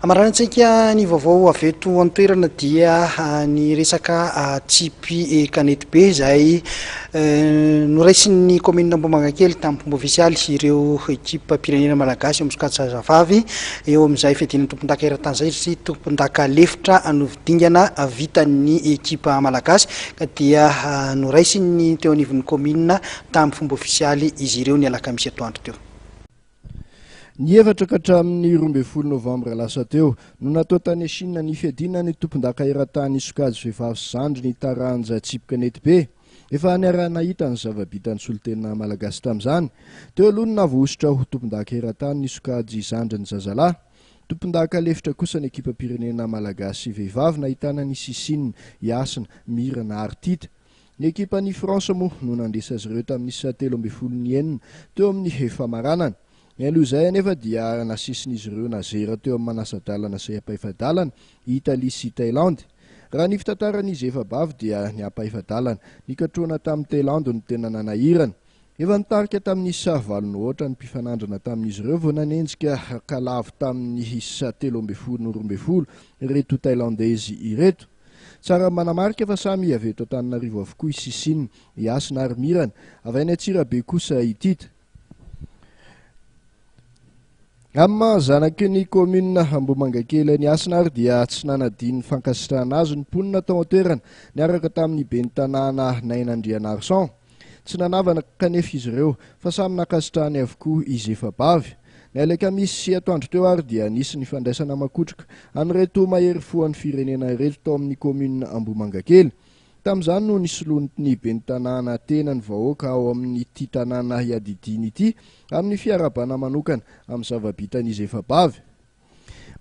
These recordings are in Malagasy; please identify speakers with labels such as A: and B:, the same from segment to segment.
A: Amarantsika ny vaovao avy eto an-toerana dia ny resaka tsipy kanety be izay noraisin'ny commune Ambohimankakely tamin'ny fomba ofisialy ireo ekipa pirenena malagasy eo amin'ny sokajy zazavavy eo amin'izay fedin'ny tompon-daka eran-tany izay sy tompon-daka lefitra novidingana vitan'ny ekipa malagasy ka dia noraisin'ny teo anivon'ny commune tamin'ny fomba ofisialy izy ireo ny alakamisy atoandro teo.
B: Ny efatra ka hatramin'ny 12 novambra lasa teo no natao tany Chine ny fiadinana ny tompon-daka eran-tany sokajy vehivavy zandry ny taranja tsipy kanety be. Efa niarahana hita ny zava-bitany solitena malagasy tamin'izany. Teo aloha no navosotra ho tompon-daka eran-tany ny sokajy zandry ny zazalahy. Tompon-daka lefitra kosa ny ekipa pirenena malagasy vehivavy nahitana ny Sisine, Yasina, Mirana ary Tita. Ny ekipa ny France moa no nandesa azy ireo tamin'ny 17 teo amin'ny efamaranana. Aloha izay anefa dia nasisin'izy ireo nazera teo amin'ny manasa-dalana sy ampaifadalana i Italia sy Thailande. Raha ny fitantaran'izy efabavy dia ny ampaifadalana nikatroana tamin'ny Thailande no tena nanahirana. Efa nitarika tamin'ny 9 ny mpifanandrana tamin'izy ireo vao nanenjika kalavo tamin'ny 17-12 ireto Thailandezy ireto. Tsara manamarika fa samy avy eto Antananarivo avokoa i Sisine, Yasina ary Mirana, avy any Antsirabe kosa i Tita. Amma zanaky ny commune Ambohimankakely ny Yasina ary dia tsy nanadiny fankasitrahana azy ny mponina tao an-toerana niaraka tamin'ny ben'ny tanàna Nainandrianarson. Tsy nanavana kanefa izy ireo fa samy nakasitrahany avokoa izy efabavy. Ny alakamisy sy atoandro teo ary dia nisy ny fandraisana makotroka an'ireto mahery foan'ny firenena ireto tao amin'ny commune Ambohimankakely. Tamin'izany no nisoloany ny ben'ny tanàna tena ny vahoaka ao amin'ny ity tanàna hiadidiny ity amin'ny fiarabana manokana amin'ny zava-bitan'izy efabavy.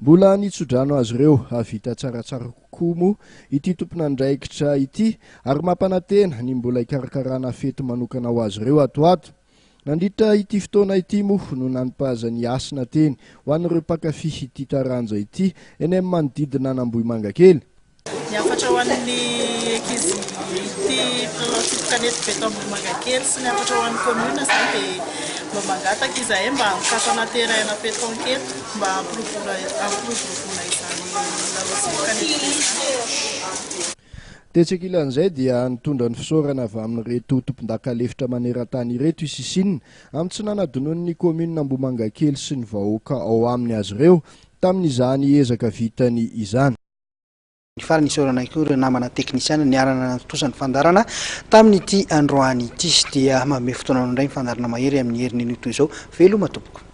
B: Mbola nitsodrano azy ireo havita tsaratsara kokoa moa ity tompon'andraikitra ity ary mampanantena ny mbola hikarakarana fety manokana ho azy ireo atoato. Nandritra ity fotoana ity moa no nanimpahazany Yasina teny ho an'ireo mpakafy ity taranja ity eny amin'ny manodidina an'Ambohimankakely.
C: Niafatra ho an'ny ekizy ity tsipy kanety be eto Ambohimankakely sy niafatra ho an'ny commune izany dia mba mangataka izahay mba mikasana terrain petro anketo mba ampirovoroana izany tsipy kanety be izany.
B: Tetsaka ilan'izay dia nitondra ny fisaorana avy amin'ireto tompon-daka lefitra maneran-tany ireto i Sisine amin'ny tsy nanadinoan'ny commune Ambohimankakely sy ny vahoaka ao aminy azy ireo tamin'izany ezaka vitany izany.
A: Ny farany isaorana koa ireo namana teknisiana niarana natosany fandarana tamin'ity androany ity dia manome fotoana indray ny fandarana mahery amin'ny herin'ny toy izao. Veloma tompoko.